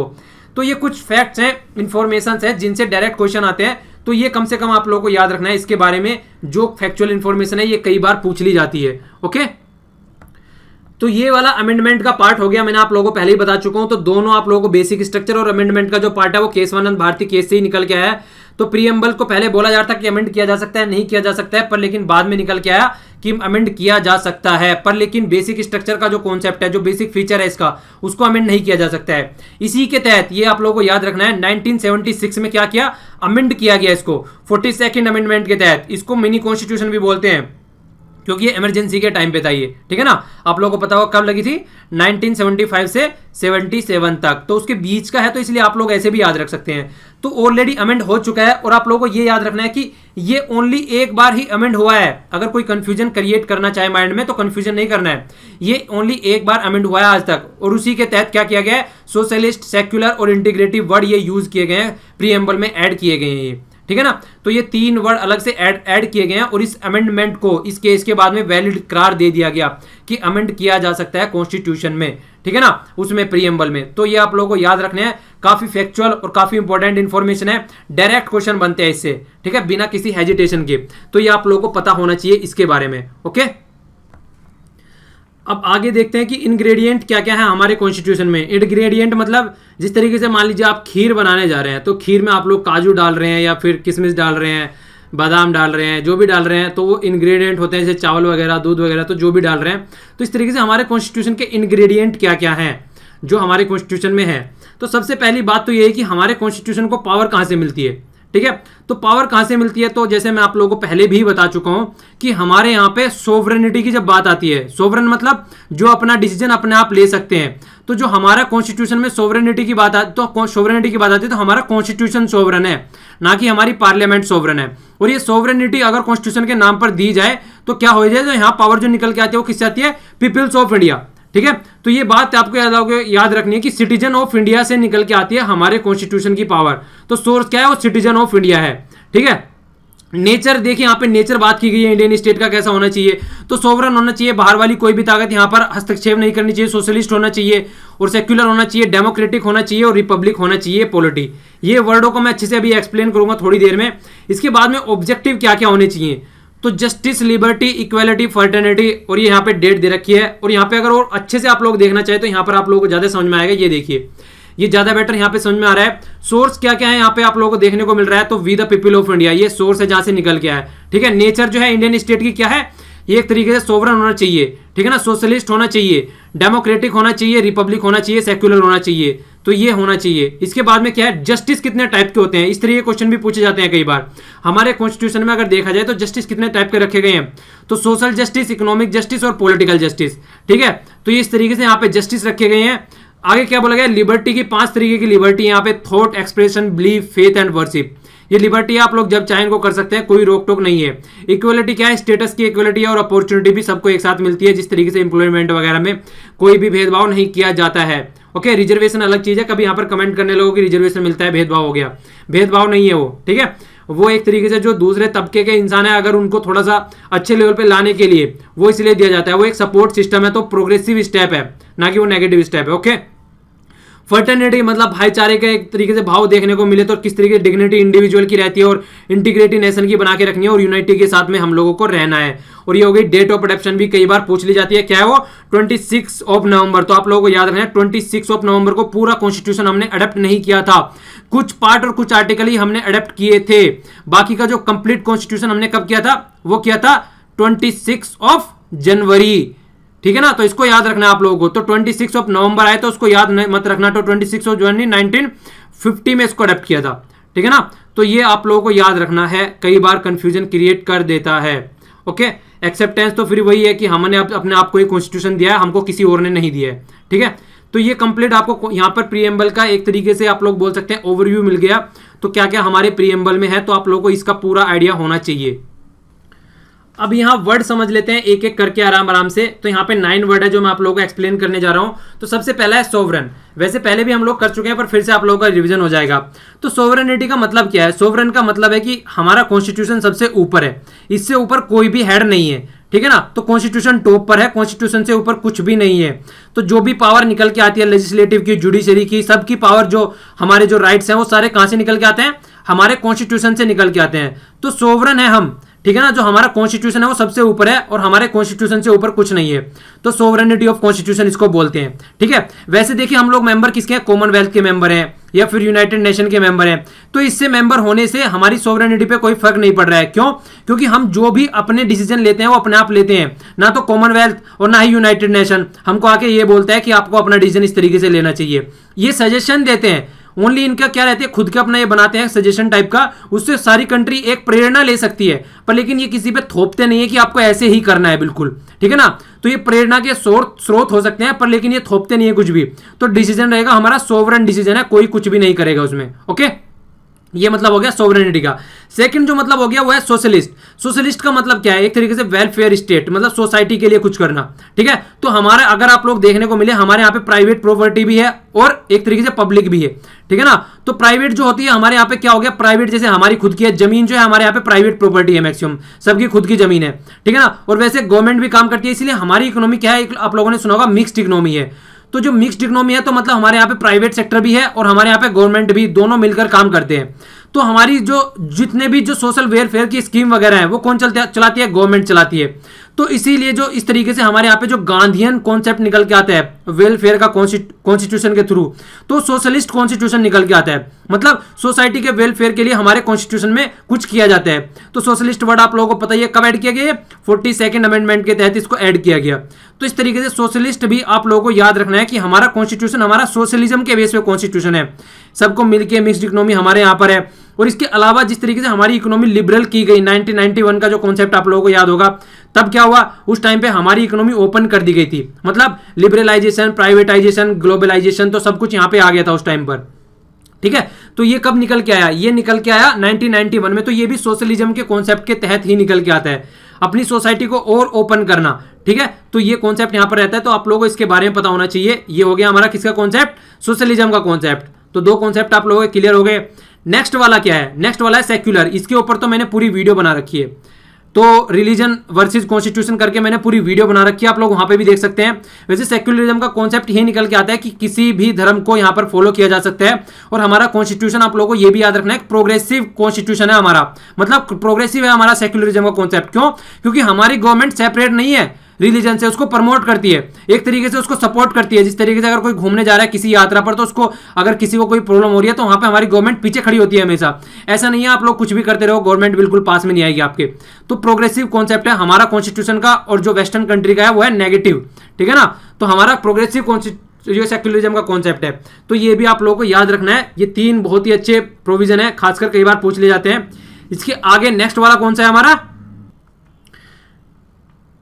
तो ये कुछ फैक्ट्स हैं, इंफॉर्मेशन है, जिनसे डायरेक्ट क्वेश्चन आते हैं। तो ये कम से कम आप लोगों को याद रखना है, इसके बारे में जो फैक्चुअल इंफॉर्मेशन है ये कई बार पूछ ली जाती है। ओके, तो ये वाला अमेंडमेंट का पार्ट हो गया, मैंने आप लोगों को पहले ही बता चुका हूं। तो दोनों आप लोगों को बेसिक स्ट्रक्चर और अमेंडमेंट का जो पार्ट है वो केशवानंद भारती केस से ही निकल के आया है। तो प्रीएम्बल को पहले बोला जा रहा था कि अमेंड किया जा सकता है, नहीं किया जा सकता है, पर लेकिन बाद में निकल के आया कि अमेंड किया जा सकता है, पर लेकिन बेसिक स्ट्रक्चर का जो कॉन्सेप्ट है, जो बेसिक फीचर है इसका, उसको अमेंड नहीं किया जा सकता है। इसी के तहत ये आप लोगों को याद रखना है, 1976 में क्या किया? अमेंड किया गया इसको 42nd अमेंडमेंट के तहत। इसको मिनी कॉन्स्टिट्यूशन भी बोलते हैं, क्योंकि ये इमरजेंसी के टाइम पे था ये, ठीक है ना। आप लोगों को पता होगा कब लगी थी, 1975 से 77 तक, तो उसके बीच का है, तो इसलिए आप लोग ऐसे भी याद रख सकते हैं। तो ऑलरेडी अमेंड हो चुका है, और आप लोगों को ये याद रखना है कि ये ओनली एक बार ही अमेंड हुआ है। अगर कोई कंफ्यूजन क्रिएट करना चाहे माइंड में, तो कंफ्यूजन नहीं करना है, ये ओनली एक बार अमेंड हुआ है आज तक। और उसी के तहत क्या किया गया है? सोशलिस्ट, सेक्युलर और इंटीग्रेटिव वर्ड ये यूज किए गए हैं, प्रीएम्बल में ऐड किए गए हैं ये, ठीक है ना। तो ये 3 वर्ड अलग से ऐड किए गए हैं, और इस अमेंडमेंट को इस केस के बाद में वैलिड करार दे दिया गया कि अमेंड किया जा सकता है कॉन्स्टिट्यूशन में, ठीक है ना, उसमें प्रीएम्बल में। तो ये आप लोगों को याद रखने हैं, काफी फैक्चुअल और काफी इंपॉर्टेंट इंफॉर्मेशन है, डायरेक्ट क्वेश्चन बनते हैं इससे, ठीक है, बिना किसी हेजिटेशन के। तो ये आप लोगों को पता होना चाहिए इसके बारे में। ओके, अब आगे देखते हैं कि इंग्रेडिएंट क्या क्या है हमारे कॉन्स्टिट्यूशन में। इंग्रेडिएंट मतलब जिस तरीके से मान लीजिए आप खीर बनाने जा रहे हैं, तो खीर में आप लोग काजू डाल रहे हैं या फिर किशमिश डाल रहे हैं, बादाम डाल रहे हैं, जो भी डाल रहे हैं, तो वो इंग्रेडिएंट होते हैं, जैसे चावल वगैरह, दूध वगैरह, तो जो भी डाल रहे हैं। तो इस तरीके से हमारे कॉन्स्टिट्यूशन के इंग्रेडिएंट क्या क्या हैं जो हमारे कॉन्स्टिट्यूशन में है। तो सबसे पहली बात तो ये है कि हमारे कॉन्स्टिट्यूशन को पावर कहाँ से मिलती है, ठीक है। तो पावर कहां से मिलती है? तो जैसे मैं आप लोगों को पहले भी बता चुका हूं कि हमारे यहां पे सोवरेनिटी की जब बात आती है, सोवरेन मतलब जो अपना डिसीजन अपने आप ले सकते हैं, तो जो हमारा कॉन्स्टिट्यूशन में सोवरेनिटी की बात आती, तो सोवरेनिटी की बात आती है, तो हमारा कॉन्स्टिट्यूशन सोवरेन है, ना कि हमारी पार्लियामेंट सोवरेन है। और ये सोवरेनिटी अगर कॉन्स्टिट्यूशन के नाम पर दी जाए तो क्या हो जाए? तो यहाँ पावर जो निकल के आती है वो किससे आती है? पीपल्स ऑफ इंडिया, ठीक है। तो ये बात आपको याद रखनी है कि सिटीजन ऑफ इंडिया से निकल के आती है हमारे कॉन्स्टिट्यूशन की पावर। तो सोर्स क्या है? वो सिटीजन ऑफ इंडिया है, ठीक है। नेचर देखिए, यहाँ पे नेचर बात की गई है इंडियन स्टेट का कैसा होना चाहिए, तो सोवरन होना चाहिए, बाहर वाली कोई भी ताकत यहाँ पर हस्तक्षेप नहीं करनी चाहिए, सोशलिस्ट होना चाहिए और सेक्युलर होना चाहिए, डेमोक्रेटिक होना चाहिए और रिपब्लिक होना चाहिए, पॉलिटी। ये वर्डों को मैं अच्छे से अभी एक्सप्लेन करूंगा थोड़ी देर में। इसके बाद में ऑब्जेक्टिव क्या क्या होने चाहिए, तो जस्टिस, लिबर्टी, इक्वालिटी, फर्टर्निटी, और ये यहाँ पे डेट दे रखी है। और यहाँ पे अगर और अच्छे से आप लोग देखना चाहे तो यहाँ पर आप लोगों को ज्यादा समझ में आएगा। ये देखिए, ये ज्यादा बेटर यहाँ पे समझ में आ रहा है। सोर्स क्या क्या है यहाँ पे आप लोगों को देखने को मिल रहा है, तो we the people of India, ये सोर्स है जहां से निकल के आया है, ठीक है। नेचर जो है इंडियन स्टेट की क्या है, ये एक तरीके से सोवरन होना चाहिए, ठीक है ना, सोशलिस्ट होना चाहिए, डेमोक्रेटिक होना चाहिए, रिपब्लिक होना चाहिए, सेक्युलर होना चाहिए, तो ये होना चाहिए। इसके बाद में क्या है, जस्टिस कितने टाइप के होते हैं, इस तरह के क्वेश्चन भी पूछे जाते हैं कई बार। हमारे कॉन्स्टिट्यूशन में अगर देखा जाए तो जस्टिस कितने टाइप के रखे गए हैं, तो सोशल जस्टिस, इकोनॉमिक जस्टिस और पॉलिटिकल जस्टिस, ठीक है। तो ये इस तरीके से यहाँ पे जस्टिस रखे गए हैं। आगे क्या बोला गया, लिबर्टी की 5 तरीके की लिबर्टी यहाँ पे, thought, expression, belief, faith and worship. ये लिबर्टी आप लोग जब चाहें इनको कर सकते हैं, कोई रोक टोक नहीं है। इक्वलिटी क्या है, स्टेटस की इक्वलिटी है, और अपॉर्चुनिटी भी सबको एक साथ मिलती है, जिस तरीके से एम्प्लॉयमेंट वगैरह में कोई भी भेदभाव नहीं किया जाता है। ओके, रिजर्वेशन अलग चीज है, कभी यहाँ पर कमेंट करने लोगों की रिजर्वेशन मिलता है भेदभाव हो गया, भेदभाव नहीं है वो, ठीक है। वो एक तरीके से जो दूसरे तबके के इंसान है, अगर उनको थोड़ा सा अच्छे लेवल पे लाने के लिए वो इसलिए दिया जाता है, वो एक सपोर्ट सिस्टम है, तो प्रोग्रेसिव स्टेप है, ना कि वो नेगेटिव स्टेप है। ओके, फर्टर्निटी मतलब भाईचारे का एक तरीके से भाव देखने को मिले, तो किस तरीके से डिग्निटी इंडिविजुअल की रहती है और इंटीग्रिटी नेशन की बना के रखनी है, और यूनिटी के साथ में हम लोगों को रहना है। और ये हो गई डेट ऑफ अडॉप्शन, भी कई बार पूछ ली जाती है, क्या है वो, 26 नवंबर। तो आप लोगों को याद रखना है 26 नवंबर को पूरा कॉन्स्टिट्यूशन हमने अडॉप्ट नहीं किया था, कुछ पार्ट और कुछ आर्टिकल ही हमने अडॉप्ट किए थे। बाकी का जो कंप्लीट कॉन्स्टिट्यूशन हमने कब किया था, वो किया था 26 जनवरी, ठीक है ना। तो इसको याद रखना है आप लोगों को। तो 26 नवंबर आए तो उसको याद मत रखना, तो 26 जनवरी 1950 में इसको अडॉप्ट किया था, ठीक है ना। तो ये आप लोगों को याद रखना है, कई बार कंफ्यूजन क्रिएट कर देता है। ओके, एक्सेप्टेंस तो फिर वही है कि हमने अपने आप को एक कॉन्स्टिट्यूशन दिया है, हमको किसी और ने नहीं दिया है, ठीक है। तो ये कंप्लीट आपको यहाँ पर प्रीएम्बल का एक तरीके से आप लोग बोल सकते हैं ओवरव्यू मिल गया, तो क्या क्या हमारे प्रीएम्बल में है, तो आप लोगों को इसका पूरा आइडिया होना चाहिए। अब यहाँ वर्ड समझ लेते हैं एक एक करके आराम आराम से। तो यहाँ पे 9 वर्ड है जो मैं आप लोगों को एक्सप्लेन करने जा रहा हूँ। तो सबसे पहला है सोवरन, वैसे पहले भी हम लोग कर चुके हैं पर फिर से आप लोगों का रिवीजन हो जाएगा। तो सोवरेनिटी का मतलब क्या है, सोवरन का मतलब है कि हमारा कॉन्स्टिट्यूशन सबसे ऊपर है, इससे ऊपर कोई भी हेड नहीं है, ठीक है ना। तो कॉन्स्टिट्यूशन टॉप पर है, कॉन्स्टिट्यूशन से ऊपर कुछ भी नहीं है। तो जो भी पावर निकल के आती है, लेजिस्लेटिव की, जुडिशरी की, सबकी पावर, जो हमारे जो राइट्स हैं वो सारे कहां से निकल के आते हैं, हमारे कॉन्स्टिट्यूशन से निकल के आते हैं। तो सोवरन है हम, ठीक है ना। जो हमारा कॉन्स्टिट्यूशन है वो सबसे ऊपर है और हमारे कॉन्स्टिट्यूशन से ऊपर कुछ नहीं है, तो सोवरेनिटी ऑफ कॉन्स्टिट्यूशन इसको बोलते हैं, ठीक है। वैसे देखिए हम लोग मेंबर किसके हैं, कॉमनवेल्थ के मेंबर हैं या फिर यूनाइटेड नेशन के मेंबर हैं। तो इससे मेंबर होने से हमारी सोवरेनिटी पे कोई फर्क नहीं पड़ रहा है। क्यों? क्योंकि हम जो भी अपने डिसीजन लेते हैं वो अपने आप लेते हैं, ना तो कॉमनवेल्थ और ना ही यूनाइटेड नेशन हमको आके ये बोलता है कि आपको अपना डिसीजन इस तरीके से लेना चाहिए। ये सजेशन देते हैं, ओनली इनका क्या रहती है, खुद का अपना ये बनाते हैं सजेशन टाइप का, उससे सारी कंट्री एक प्रेरणा ले सकती है, पर लेकिन ये किसी पे थोपते नहीं है कि आपको ऐसे ही करना है, बिल्कुल, ठीक है ना। तो ये प्रेरणा के स्रोत हो सकते हैं, पर लेकिन ये थोपते नहीं है कुछ भी। तो डिसीजन रहेगा हमारा सोवरेन डिसीजन है, कोई कुछ भी नहीं करेगा उसमें। ओके, ये मतलब हो गया सोवरेनिटी का। सेकंड जो मतलब हो गया वो है सोशलिस्ट। सोशलिस्ट का मतलब क्या है, एक तरीके से वेलफेयर स्टेट, मतलब सोसाइटी के लिए कुछ करना, ठीक है। तो हमारे अगर आप लोग देखने को मिले, हमारे यहाँ पे प्राइवेट प्रॉपर्टी भी है और एक तरीके से पब्लिक भी है, ठीक है ना। तो प्राइवेट जो होती है हमारे यहाँ पे क्या हो गया, प्राइवेट जैसे हमारी खुद की है जमीन, जो है हमारे यहाँ पे प्राइवेट प्रॉपर्टी है, मैक्सिमम सबकी खुद की जमीन है, ठीक है ना। और वैसे गवर्नमेंट भी काम करती है, इसलिए हमारी इकोनॉमी क्या है, आप लोगों ने सुना होगा मिक्स्ड इकोनॉमी है। तो जो मिक्स्ड इकोनॉमी है तो मतलब हमारे यहाँ पे प्राइवेट सेक्टर भी है और हमारे यहाँ पे गवर्नमेंट भी, दोनों मिलकर काम करते हैं। तो हमारी जो जितने भी जो सोशल वेलफेयर की स्कीम वगैरह है वो कौन चलाती है, गवर्नमेंट चलाती है। तो इसीलिए जो इस तरीके से हमारे यहाँ पे जो गांधीयन कॉन्सेप्ट निकल के आता है वेलफेयर का कॉन्स्टिट्यूशन के थ्रू, तो सोशलिस्ट कॉन्स्टिट्यूशन निकल के आता है, मतलब सोसाइटी के वेलफेयर के लिए हमारे कॉन्स्टिट्यूशन में कुछ किया जाता है। तो सोशलिस्ट वर्ड आप लोगों को पता ही है, कब ऐड किया गया, 42nd अमेंडमेंट के तहत इसको ऐड किया गया। तो इस तरीके से सोशलिस्ट भी आप लोगों को याद रखना है कि हमारा कॉन्स्टिट्यूशन हमारा सोशलिज्म के बेस पे कॉन्स्टिट्यूशन है, सबको मिलकर मिक्स्ड इकोनॉमी हमारे यहाँ पर है। और इसके अलावा जिस तरीके से हमारी इकोनॉमी लिबरल की गई, 1991 का जो कॉन्सेप्ट आप लोगों को याद होगा, तब क्या हुआ, उस टाइम पे हमारी इकोनॉमी ओपन कर दी गई थी, मतलब लिबरलाइजेशन, प्राइवेटाइजेशन, ग्लोबलाइजेशन, तो सब कुछ यहाँ पे आ गया था उस टाइम पर, ठीक है। तो ये कब निकल के आया, ये निकल के आया 1991 में। तो ये भी सोशलिज्म के कॉन्सेप्ट के तहत ही निकल के आता है, अपनी सोसाइटी को और ओपन करना, ठीक है। तो ये कॉन्सेप्ट यहाँ पर रहता है, तो आप लोगों को इसके बारे में पता होना चाहिए। ये हो गया हमारा किसका कॉन्सेप्ट, सोशलिज्म का कॉन्सेप्ट। तो 2 कॉन्सेप्ट आप लोगों के क्लियर हो गए। नेक्स्ट वाला क्या है, नेक्स्ट वाला है सेक्युलर। इसके ऊपर तो मैंने पूरी वीडियो बना रखी है, तो रिलीजन वर्सेस कॉन्स्टिट्यूशन करके मैंने पूरी वीडियो बना रखी है, आप लोग वहां पे भी देख सकते हैं। वैसे सेक्युलरिज्म का कॉन्सेप्ट ये निकल के आता है कि किसी भी धर्म को यहां पर फॉलो किया जा सकता है। और हमारा कॉन्स्टिट्यूशन आप लोगों को ये भी याद रखना है, प्रोग्रेसिव कॉन्स्टिट्यूशन है हमारा, मतलब प्रोग्रेसिव है हमारा सेक्युलरिज्म का कॉन्सेप्ट। क्यों? क्योंकि हमारी गवर्नमेंट सेपरेट नहीं है रिलीजन से, उसको प्रमोट करती है, एक तरीके से उसको सपोर्ट करती है। जिस तरीके से अगर कोई घूमने जा रहा है किसी यात्रा पर, तो उसको अगर किसी को कोई प्रॉब्लम हो रही है तो वहां पे हमारी गवर्नमेंट पीछे खड़ी होती है हमेशा। ऐसा नहीं है आप लोग कुछ भी करते रहो, गवर्नमेंट बिल्कुल पास में नहीं आएगी आपके। तो प्रोग्रेसिव कॉन्सेप्ट है हमारा कॉन्स्टिट्यूशन का, और जो वेस्टर्न कंट्री का है वो है नेगेटिव, ठीक है ना। तो हमारा प्रोग्रेसिव जो सेक्युलरिज्म का कॉन्सेप्ट है। तो ये भी आप लोगों को याद रखना है। ये 3 बहुत ही अच्छे प्रोविजन है, खासकर कई बार पूछ ले जाते हैं। इसके आगे नेक्स्ट वाला कौन सा है हमारा,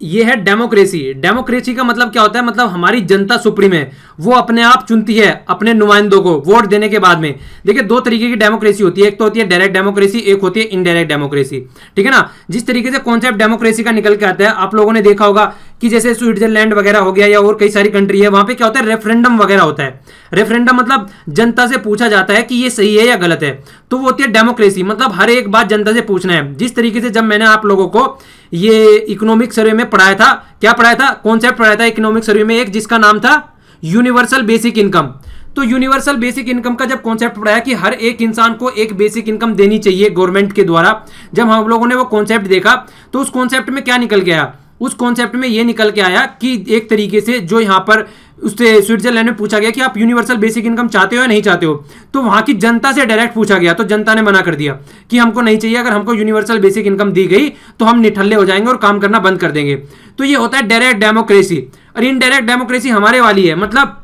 ये है डेमोक्रेसी। डेमोक्रेसी का मतलब क्या होता है, मतलब हमारी जनता सुप्रीम है, वो अपने आप चुनती है अपने नुमाइंदों को वोट देने के बाद में। देखिए 2 तरीके की डेमोक्रेसी होती है, एक तो होती है डायरेक्ट डेमोक्रेसी, एक होती है इनडायरेक्ट डेमोक्रेसी, ठीक है ना। जिस तरीके से कॉन्सेप्ट डेमोक्रेसी का निकल के आता है, आप लोगों ने देखा होगा कि जैसे स्विट्जरलैंड वगैरह हो गया या और कई सारी कंट्री है, वहां पे क्या होता है, रेफरेंडम वगैरह होता है। रेफरेंडम मतलब जनता से पूछा जाता है कि ये सही है या गलत है, तो वो होती है डेमोक्रेसी, मतलब हर एक बात जनता से पूछना है। जिस तरीके से जब मैंने आप लोगों को ये इकोनॉमिक सर्वे में पढ़ाया था, क्या पढ़ाया था, कॉन्सेप्ट पढ़ाया था इकोनॉमिक सर्वे में एक, जिसका नाम था यूनिवर्सल बेसिक इनकम। तो यूनिवर्सल बेसिक इनकम का जब कॉन्सेप्ट पढ़ाया कि हर एक इंसान को एक बेसिक इनकम देनी चाहिए गवर्नमेंट के द्वारा, जब हम लोगों ने वो कॉन्सेप्ट देखा तो उस कॉन्सेप्ट में क्या निकल के आया, उस कॉन्सेप्ट में ये निकल के आया कि एक तरीके से जो यहां पर उससे स्विट्जरलैंड में पूछा गया कि आप यूनिवर्सल बेसिक इनकम चाहते हो या नहीं चाहते हो, तो वहां की जनता से डायरेक्ट पूछा गया, तो जनता ने मना कर दिया कि हमको नहीं चाहिए, अगर हमको यूनिवर्सल बेसिक इनकम दी गई तो हम निठल्ले हो जाएंगे और काम करना बंद कर देंगे। तो ये होता है डायरेक्ट डेमोक्रेसी। और इनडायरेक्ट डेमोक्रेसी हमारे वाली है, मतलब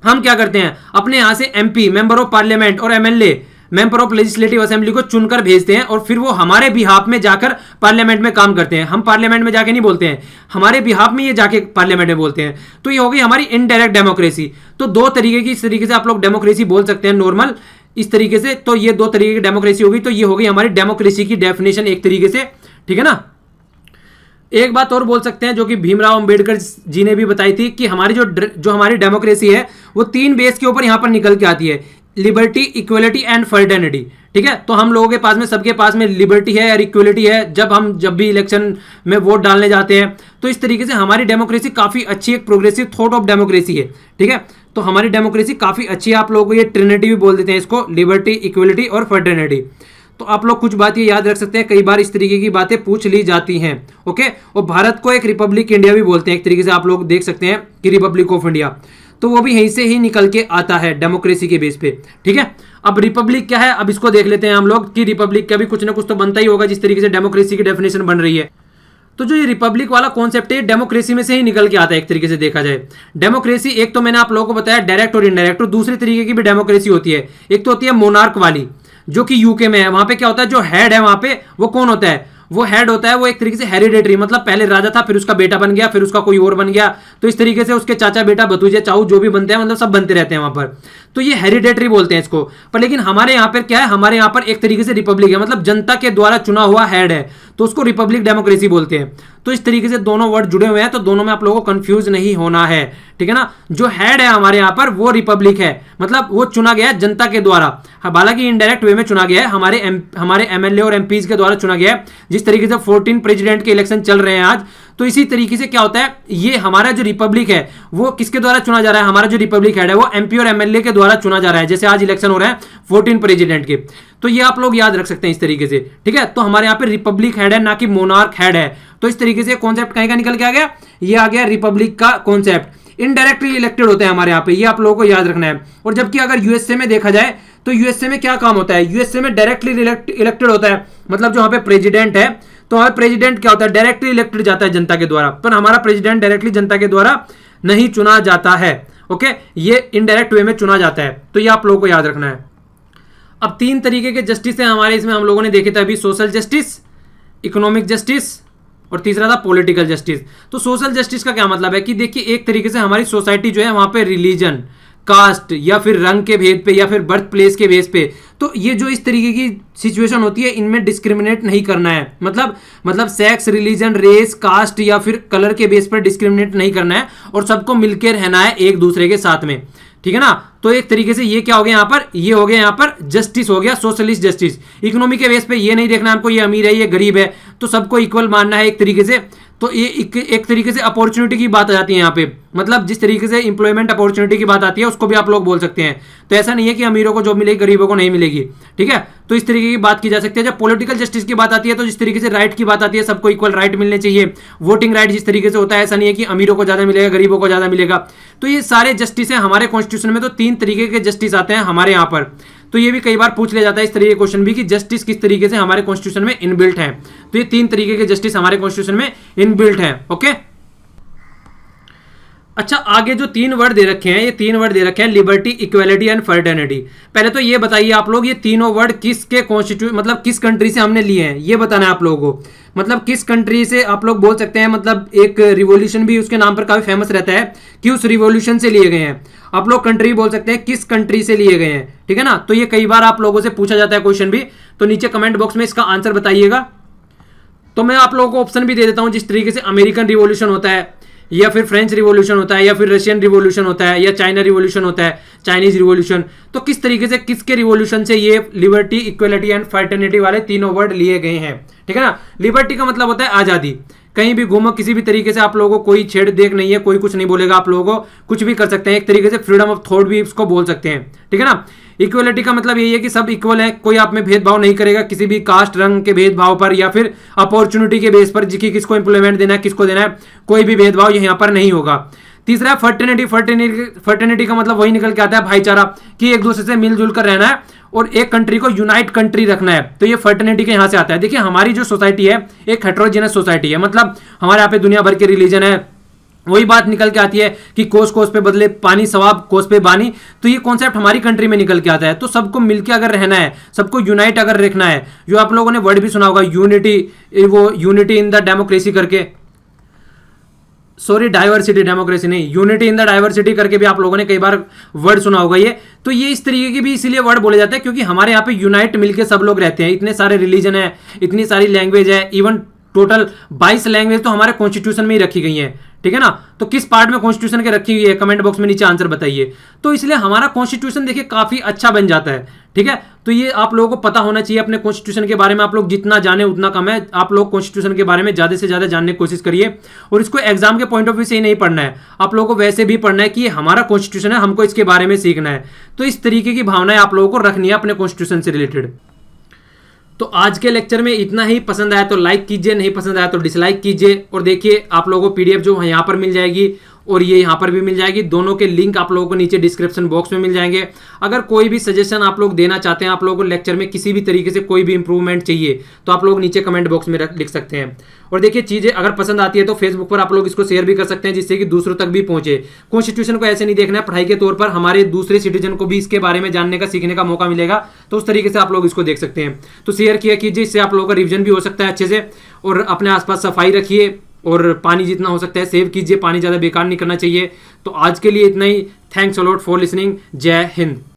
हम क्या करते हैं, अपने यहां से एमपी मेंबर ऑफ पार्लियामेंट और MLA member of legislative assembly को चुनकर भेजते हैं और फिर वो हमारे बिहाफ में जाकर पार्लियामेंट में काम करते हैं। हम पार्लियामेंट में जाके नहीं बोलते हैं, हमारे बिहाफ में ये जाके पार्लियामेंट में बोलते हैं। तो ये हो गई हमारी इनडायरेक्ट डेमोक्रेसी। तो 2 तरीके की, इस तरीके से आप लोग डेमोक्रेसी बोल सकते हैं नॉर्मल इस तरीके से। तो ये 2 तरीके की डेमोक्रेसी होगी। तो ये हो गई हमारी डेमोक्रेसी की डेफिनेशन एक तरीके से, ठीक है ना। एक बात और बोल सकते हैं जो कि भीमराव अंबेडकर जी ने भी बताई थी कि हमारी जो हमारी डेमोक्रेसी है वो 3 बेस के ऊपर यहां पर निकल के आती है, लिबर्टी, इक्वलिटी एंड फर्टर्निटी, ठीक है। तो हम लोगों के पास में, सबके पास में लिबर्टी है और इक्वलिटी है जब भी इलेक्शन में वोट डालने जाते हैं। तो इस तरीके से हमारी डेमोक्रेसी काफी अच्छी, एक प्रोग्रेसिव थॉट ऑफ डेमोक्रेसी है, ठीक है। तो हमारी डेमोक्रेसी काफी अच्छी है। आप लोगों को ये ट्रिनिटी भी बोल देते हैं इसको, लिबर्टी, इक्वलिटी और फर्टर्निटी। तो आप लोग कुछ बात ये याद रख सकते हैं, कई बार इस तरीके की बातें पूछ ली जाती हैं, ओके। और भारत को एक रिपब्लिक इंडिया भी बोलते हैं, एक तरीके से आप लोग देख सकते हैं कि रिपब्लिक ऑफ इंडिया, तो वो भी यहीं से ही निकल के आता है डेमोक्रेसी के बेस पे, ठीक है। अब रिपब्लिक क्या है, अब इसको देख लेते हैं हम लोग कि रिपब्लिक का भी कुछ ना कुछ तो बनता ही होगा जिस तरीके से डेमोक्रेसी की डेफिनेशन बन रही है। तो जो ये रिपब्लिक वाला कॉन्सेप्ट है डेमोक्रेसी में से ही निकल के आता है एक तरीके से देखा जाए। डेमोक्रेसी एक तो मैंने आप लोगों को बताया डायरेक्ट और इनडायरेक्ट, और दूसरी तरीके की भी डेमोक्रेसी होती है। एक तो होती है मोनार्क वाली जो कि यूके में है। वहां पे क्या होता है, जो हेड है वहां पे वो कौन होता है, वो हेड होता है, वो एक तरीके से हेरिडेटरी, मतलब पहले राजा था, फिर उसका बेटा बन गया, फिर उसका कोई और बन गया, तो इस तरीके से उसके चाचा बेटा भतीजे चाऊ जो भी बनते हैं, मतलब सब बनते रहते हैं वहां पर। तो ये हेरिडेटरी बोलते हैं इसको। पर लेकिन हमारे यहाँ पर क्या है, हमारे यहाँ पर एक तरीके से रिपब्लिक है, मतलब जनता के द्वारा चुना हुआ हेड है, तो उसको रिपब्लिक डेमोक्रेसी बोलते हैं। तो इस तरीके से दोनों वर्ड जुड़े हुए हैं, तो दोनों में आप लोगों को कंफ्यूज नहीं होना है, ठीक है ना। जो हेड है हमारे यहाँ पर वो रिपब्लिक है, मतलब वो चुना गया है जनता के द्वारा, हालांकि इनडायरेक्ट वे में चुना गया है, हमारे एमएलए और एमपीज के द्वारा चुना गया है। जिस तरीके से 14 प्रेसिडेंट के इलेक्शन चल रहे हैं आज, तो इसी तरीके से क्या होता है, ये हमारा जो रिपब्लिक है वो किसके द्वारा चुना जा रहा है, हमारा जो रिपब्लिक हेड है वो एमपी और एमएलए के द्वारा चुना जा रहा है। जैसे आज इलेक्शन हो रहा है 14 प्रेसिडेंट के, तो ये आप लोग याद रख सकते हैं इस तरीके से, ठीक है। तो हमारे यहाँ पे रिपब्लिक हेड है, ना कि मोनार्क हेड है। तो इस तरीके से कॉन्सेप्ट कहीं का निकल के आ गया, ये आ गया रिपब्लिक का कॉन्सेप्ट। इनडायरेक्टली इलेक्टेड होते हैं हमारे यहाँ पे, ये आप लोगों को याद रखना है। और जबकि अगर यूएसए में देखा जाए तो यूएसए में क्या काम होता है, यूएसए में डायरेक्टली इलेक्टेड होता है, मतलब जो वहां पे प्रेसिडेंट है, तो हमारा प्रेसिडेंट क्या होता है, डायरेक्टली इलेक्टेड जाता है जनता के द्वारा, पर हमारा प्रेसिडेंट डायरेक्टली जनता के द्वारा नहीं चुना जाता है, ओके। ये इनडायरेक्ट वे में चुना जाता है, तो ये आप लोगों को याद रखना है। अब 3 तरीके के जस्टिस है हमारे, इसमें हम लोगों ने देखे थे अभी, सोशल जस्टिस, इकोनॉमिक जस्टिस और तीसरा था पॉलिटिकल जस्टिस। तो सोशल जस्टिस का क्या मतलब है कि देखिए, एक तरीके से हमारी सोसाइटी जो है वहां पे रिलीजन, कास्ट या फिर रंग के भेद पे या फिर बर्थ प्लेस के बेस पे, तो ये जो इस तरीके की सिचुएशन होती है इनमें डिस्क्रिमिनेट नहीं करना है, मतलब सेक्स, रिलीजन, रेस, कास्ट या फिर कलर के बेस पर डिस्क्रिमिनेट नहीं करना है और सबको मिलकर रहना है एक दूसरे के साथ में, ठीक है ना। तो एक तरीके से ये क्या हो गया यहाँ पर, ये हो गया यहाँ पर जस्टिस हो गया, सोशलिस्ट जस्टिस। इकोनॉमी के बेस पे ये नहीं देखना हमको ये अमीर है ये गरीब है, तो सबको इक्वल मानना है एक तरीके से। तो ये एक तरीके से अपॉर्चुनिटी की बात आ जाती है यहाँ पे, मतलब जिस तरीके से इंप्लॉयमेंट अपॉर्चुनिटी की बात आती है उसको भी आप लोग बोल सकते हैं। तो ऐसा नहीं है कि अमीरों को जॉब मिलेगी गरीबों को नहीं मिलेगी, ठीक है। तो इस तरीके की बात की जा सकती है। जब पॉलिटिकल जस्टिस की बात आती है तो जिस तरीके से राइट की बात आती है, सबको इक्वल राइट मिलने चाहिए, वोटिंग राइट जिस तरीके से होता है, ऐसा नहीं है कि अमीरों को ज्यादा मिलेगा गरीबों को ज्यादा मिलेगा। तो ये सारे जस्टिस है हमारे कॉन्स्टिट्यूशन में, तो 3 तरीके के जस्टिस आते हैं हमारे यहाँ पर। तो ये भी कई बार पूछ लिया जाता है इस तरीके के क्वेश्चन भी कि जस्टिस किस तरीके से हमारे कॉन्स्टिट्यूशन में इनबिल्ट है। तो ये 3 तरीके के जस्टिस हमारे कॉन्स्टिट्यूशन में इनबिल्ट है, ओके। अच्छा, आगे जो 3 वर्ड दे रखे हैं, ये 3 वर्ड दे रखे हैं लिबर्टी, इक्वेलिटी एंड फर्टर्निटी। पहले तो ये बताइए आप लोग, ये तीनों वर्ड किसके कॉन्स्टिट्यूट मतलब किस कंट्री से हमने लिए हैं, ये बताना है आप लोगों को। मतलब किस कंट्री से आप लोग बोल सकते हैं, मतलब एक रिवॉल्यूशन भी उसके नाम पर काफी फेमस रहता है कि उस रिवॉल्यूशन से लिए गए हैं। आप लोग कंट्री बोल सकते हैं किस कंट्री से लिए गए हैं, ठीक है ना। तो ये कई बार आप लोगों से पूछा जाता है क्वेश्चन भी, तो नीचे कमेंट बॉक्स में इसका आंसर बताइएगा। तो मैं आप लोगों को ऑप्शन भी दे देता हूं, जिस तरीके से अमेरिकन रिवॉल्यूशन होता है, या फिर फ्रेंच रिवॉल्यूशन होता है, या फिर रशियन रिवॉल्यूशन होता है, या चाइना रिवॉल्यूशन होता है, चाइनीज रिवॉल्यूशन। तो किस तरीके से किसके रिवॉल्यूशन से ये लिबर्टी, इक्वलिटी एंड फर्टर्निटी वाले तीनों वर्ड लिए गए हैं, ठीक है ना। लिबर्टी का मतलब होता है आजादी, कहीं भी घूमो किसी भी तरीके से आप लोगों को कोई छेड़ देख नहीं है, कोई कुछ नहीं बोलेगा, आप लोगों को कुछ भी कर सकते हैं, एक तरीके से फ्रीडम ऑफ थॉट भी इसको बोल सकते हैं, ठीक है ना। इक्वलिटी का मतलब यही है कि सब इक्वल है, कोई आप में भेदभाव नहीं करेगा किसी भी कास्ट रंग के भेदभाव पर, या फिर अपॉर्चुनिटी के बेस पर किसको इंप्लीमेंट देना है, किसको देना है, कोई भी भेदभाव यहाँ पर नहीं होगा। तीसरा है फर्टर्निटी। फर्टर्निटी का मतलब वही निकल के आता है भाईचारा, कि एक दूसरे से मिलजुल कर रहना है और एक कंट्री को यूनाइट कंट्री रखना है। तो ये फर्टर्निटी के यहां से आता है। देखिए हमारी जो सोसाइटी है एक हेट्रोजेनस सोसाइटी है, मतलब हमारे यहाँ पे दुनिया भर के रिलीजन है। वही बात निकल के आती है कि कोस कोस पे बदले पानी, सवाब कोस पे बानी। तो ये कॉन्सेप्ट हमारी कंट्री में निकल के आता है। तो सबको मिलके अगर रहना है, सबको यूनाइट अगर रखना है, जो आप लोगों ने वर्ड भी सुना होगा यूनिटी, वो यूनिटी इन द डेमोक्रेसी करके, सॉरी डाइवर्सिटी, डेमोक्रेसी नहीं, यूनिटी इन द डाइवर्सिटी करके भी आप लोगों ने कई बार वर्ड सुना होगा ये। तो ये इस तरीके के भी इसीलिए वर्ड बोले जाते हैं क्योंकि हमारे यहाँ पे यूनाइट मिलके सब लोग रहते हैं। इतने सारे रिलीजन है, इतनी सारी लैंग्वेज है, इवन टोटल 22 लैंग्वेज तो हमारे कॉन्स्टिट्यूशन में ही रखी गई है, ठीक है ना। तो किस पार्ट में कॉन्स्टिट्यूशन के रखी हुई है, कमेंट बॉक्स में नीचे आंसर बताइए। तो इसलिए हमारा कॉन्स्टिट्यूशन देखिए काफी अच्छा बन जाता है, ठीक है। तो ये आप लोगों को पता होना चाहिए अपने कॉन्स्टिट्यूशन के बारे में। आप लोग जितना जाने उतना कम है। आप लोग कॉन्स्टिट्यूशन के बारे में ज्यादा से ज्यादा जानने की कोशिश करिए, और इसको एग्जाम के पॉइंट ऑफ व्यू से ही नहीं पढ़ना है, आप लोगों को वैसे भी पढ़ना है कि ये हमारा कॉन्स्टिट्यूशन है, हमको इसके बारे में सीखना है। तो इस तरीके की भावनाएं आप लोगों को रखनी है अपने कॉन्स्टिट्यूशन से रिलेटेड। तो आज के लेक्चर में इतना ही। पसंद आया तो लाइक कीजिए, नहीं पसंद आया तो डिसलाइक कीजिए। और देखिए आप लोगों को पीडीएफ जो यहाँ पर मिल जाएगी और ये यहाँ पर भी मिल जाएगी, दोनों के लिंक आप लोगों को नीचे डिस्क्रिप्शन बॉक्स में मिल जाएंगे। अगर कोई भी सजेशन आप लोग देना चाहते हैं, आप लोगों को लेक्चर में किसी भी तरीके से कोई भी इंप्रूवमेंट चाहिए, तो आप लोग नीचे कमेंट बॉक्स में लिख सकते हैं। और देखिए चीज़ें अगर पसंद आती है तो फेसबुक पर आप लोग इसको शेयर भी कर सकते हैं, जिससे कि दूसरों तक भी पहुंचे। कॉन्स्टिट्यूशन को ऐसे नहीं देखना है पढ़ाई के तौर पर, हमारे दूसरे सिटीजन को भी इसके बारे में जानने का, सीखने का मौका मिलेगा। तो उस तरीके से आप लोग इसको देख सकते हैं। तो शेयर किया कीजिए, इससे आप लोगों का रिविजन भी हो सकता है अच्छे से। और अपने आसपास सफाई रखिए और पानी जितना हो सकता है सेव कीजिए, पानी ज़्यादा बेकार नहीं करना चाहिए। तो आज के लिए इतना ही। Thanks a lot for listening. जय हिंद।